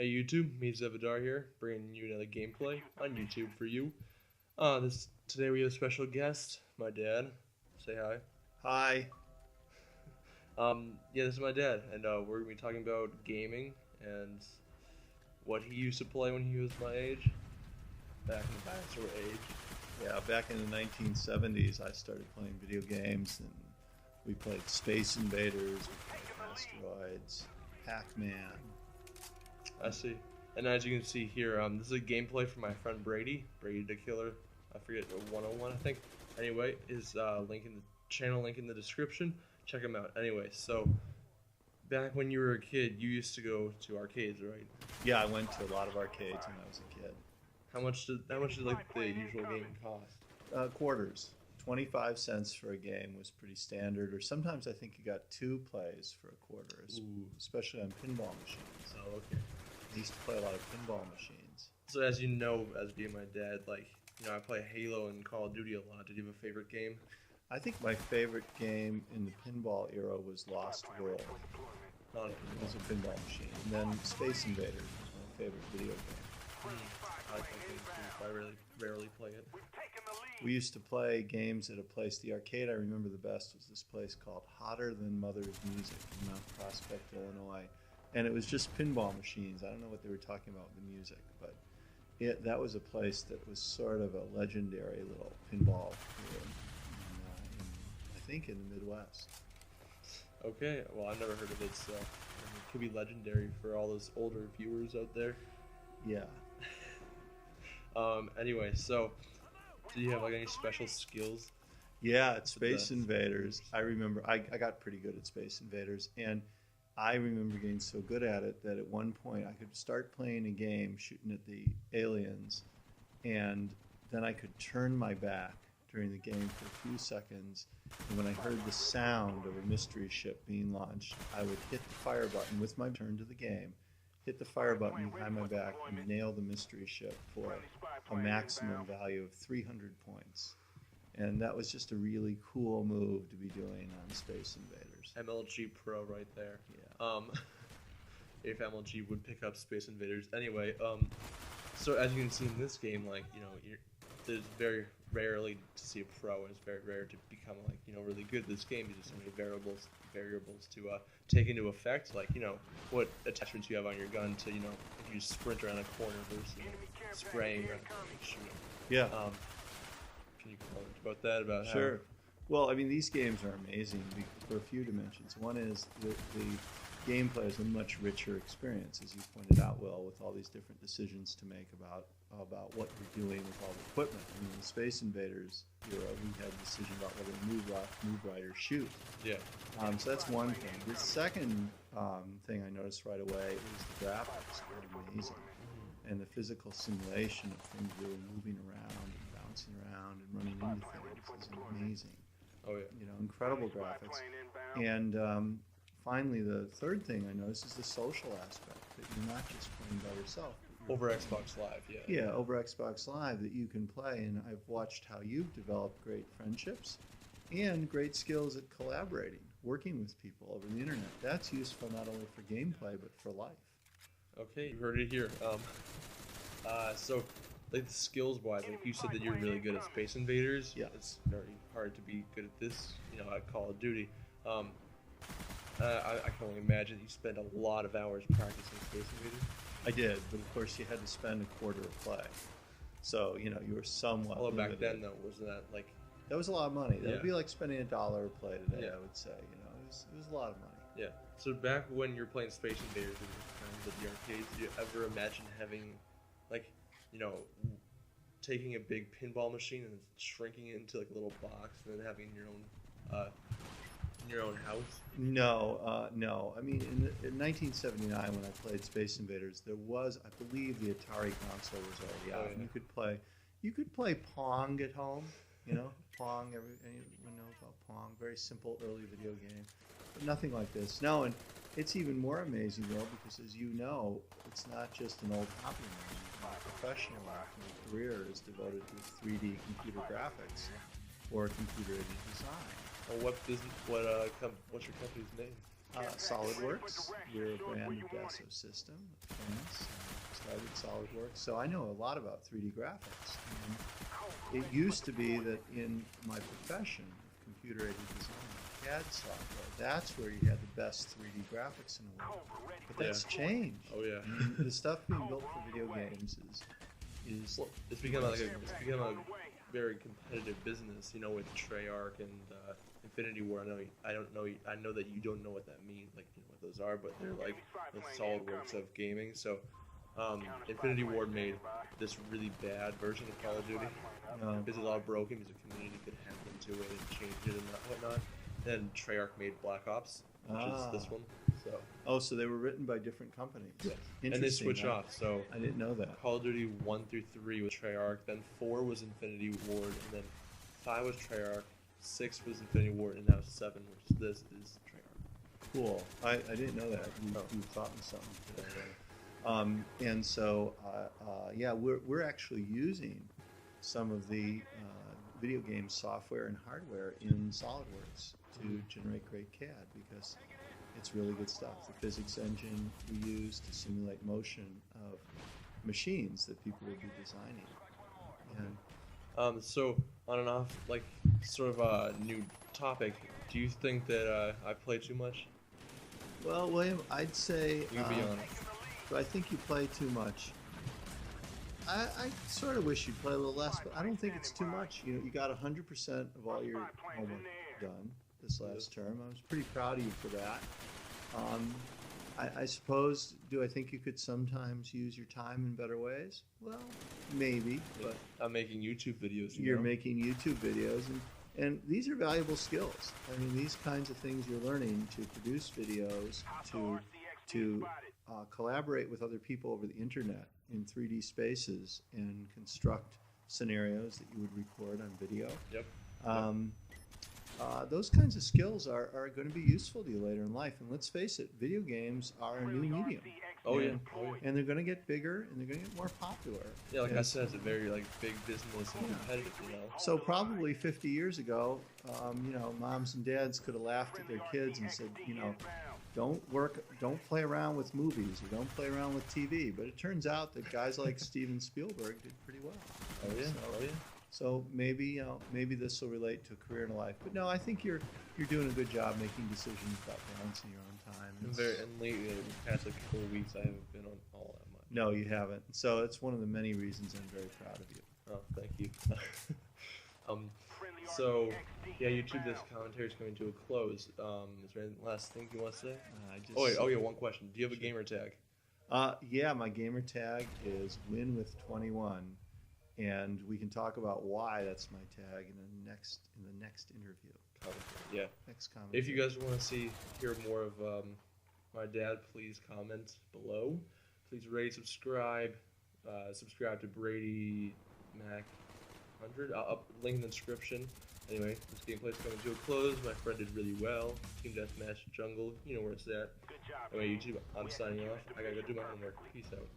Hey YouTube, me ZevHadar here, bringing you another gameplay on YouTube for you. Today we have a special guest, my dad. Say hi. Hi. Yeah, this is my dad, and we're gonna be talking about gaming and what he used to play when he was my age, back in the dinosaur age. Yeah, back in the 1970s, I started playing video games, and we played Space Invaders, we played Asteroids, Pac-Man. I see. And as you can see here, this is a gameplay from my friend Brady, Brady the Killer. I forget 101, I think. Anyway, his channel link in the description. Check him out. Anyway, so back when you were a kid, you used to go to arcades, right? Yeah, I went to a lot of arcades when I was a kid. How much did like the usual game cost? Quarters. 25 cents for a game was pretty standard, or sometimes I think you got two plays for a quarter, especially on pinball machines. Oh, okay. I used to play a lot of pinball machines. So as you know, as being my dad, I play Halo and Call of Duty a lot. Did you have a favorite game? I think my favorite game in the pinball era was Lost World. Not It was a pinball machine. And then Space Invaders was my favorite video game. I like that game too. I really rarely play it. We used to play games at a place. The arcade I remember the best was this place called Hotter Than Mother's Music in Mount Prospect, Illinois. And it was just pinball machines. I don't know what they were talking about with the music, but that was a place that was sort of a legendary little pinball I think in the Midwest. Okay, well I've never heard of it, so it could be legendary for all those older viewers out there. Yeah. Anyway, so do you have like any special skills? Yeah, at Space Invaders, I remember I got pretty good at Space Invaders, and I remember getting so good at it that at one point I could start playing a game shooting at the aliens, and then I could turn my back during the game for a few seconds, and when I heard the sound of a mystery ship being launched, I would hit the fire button with my turn to the game, hit the fire button behind my back, and nail the mystery ship for a maximum value of 300 points. And that was just a really cool move to be doing on Space Invaders. MLG Pro right there. Yeah. If MLG would pick up Space Invaders. Anyway, so as you can see in this game, there's very rarely to see a pro, and it's very rare to become really good at this game. There's just so many variables to take into effect, what attachments you have on your gun to if you sprint around a corner versus spraying around a corner and shooting. Yeah. Can you comment about that? About Sure. Well, I mean, these games are amazing for a few dimensions. One is the gameplay is a much richer experience, as you pointed out, Will, with all these different decisions to make about what you're doing with all the equipment. I mean, in the Space Invaders era, we had a decision about whether to move left, move right, or shoot. Yeah. So that's one thing. The second thing I noticed right away is the graphics are amazing. And the physical simulation of things really moving around and bouncing around and running into things is amazing. Oh yeah. Incredible graphics. And finally, the third thing I noticed is the social aspect, that you're not just playing by yourself. Over Xbox Live, yeah. Yeah, over Xbox Live that you can play, and I've watched how you've developed great friendships and great skills at collaborating, working with people over the internet. That's useful not only for gameplay, but for life. Okay, you heard it here. So, the skills-wise, you said that you're really good at Space Invaders. Yeah. It's very hard to be good at this, at Call of Duty. I can only imagine you spend a lot of hours practicing Space Invaders. I did, but of course you had to spend a quarter a play. So, you were somewhat Although back limited. then, though, wasn't that That was a lot of money. That would Yeah. be like spending $1 a play today, Yeah. I would say. It was a lot of money. Yeah. So back when you're playing Space Invaders in the arcades, did you ever imagine having, taking a big pinball machine and shrinking it into like a little box and then having your own house? No, no. I mean, in 1979, when I played Space Invaders, there was, I believe, the Atari console was already out, and you could play Pong at home. Pong. Anyone knows about Pong? Very simple early video game, but nothing like this. No, and it's even more amazing though, because as you know, it's not just an old hobby anymore. My professional career is devoted to 3D computer graphics or computer-aided design. Or what's your company's name? SolidWorks. We're a brand of Dassault system. France, started SolidWorks, so I know a lot about 3D graphics. And it used to be that in my profession of computer-aided design, CAD software, that's where you had the best 3D graphics in the world. But that's changed. Oh yeah. I mean, the stuff being built for video games is well, it's become a very competitive business, you know, with Treyarch and Infinity War. I know that you don't know what that means, like you know what those are, but they're like the SolidWorks of gaming. So Infinity War made this really bad version of Call of Duty because it's all broken because the community could hack into it and change it and whatnot. Then Treyarch made Black Ops, which is this one. So they were written by different companies. Yes. And they switch off. So I didn't know that. Call of Duty 1 through 3 was Treyarch, then 4 was Infinity Ward, and then 5 was Treyarch, 6 was Infinity Ward, and now 7, which is this, is Treyarch. Cool. I didn't know that. You taught me something today. And so yeah, we're actually using some of the video game software and hardware in SolidWorks to generate great CAD because it's really good stuff. The physics engine we use to simulate motion of machines that people will be designing. And so on and off, like sort of a new topic. Do you think that I play too much? well, William, I'd say You be honest. I think you play too much. I sort of wish you'd play a little less, but I don't think it's too much. You know, you got 100% of all your homework done this last term. I was pretty proud of you for that. I suppose, do I think you could sometimes use your time in better ways? Well, maybe, but I'm making YouTube videos. you're making YouTube videos, and these are valuable skills. I mean, these kinds of things you're learning to produce videos, to collaborate with other people over the internet in 3D spaces and construct scenarios that you would record on video. Yep. Those kinds of skills are going to be useful to you later in life. And let's face it, video games are a new medium. Oh yeah. And they're going to get bigger and they're going to get more popular. Yeah, like I said, it's a very big business and competitive, you know. So probably 50 years ago, you know, moms and dads could have laughed at their kids and said, you know, don't play around with movies or don't play around with TV. But it turns out that guys like Steven Spielberg did pretty well. Oh yeah. So maybe maybe this will relate to a career and a life. But no, I think you're doing a good job making decisions about balancing your own time. And lately, the past like couple of weeks, I haven't been on all that much. No, you haven't. So it's one of the many reasons I'm very proud of you. Oh, thank you. So yeah, YouTube. This commentary is coming to a close. Is there any last thing you want to say? Oh yeah, one question. Do you have a gamer tag? Yeah, my gamer tag is WinWith21. And we can talk about why that's my tag in the next interview. Yeah. Next comment. If you guys want to hear more of my dad, please comment below. Please rate, subscribe to Brady Mac 100. I'll link in the description. Anyway, this gameplay is coming to a close. My friend did really well. Team Deathmatch Jungle, you know where it's at. Anyway, YouTube, I'm signing off. I gotta go do my homework. Peace out.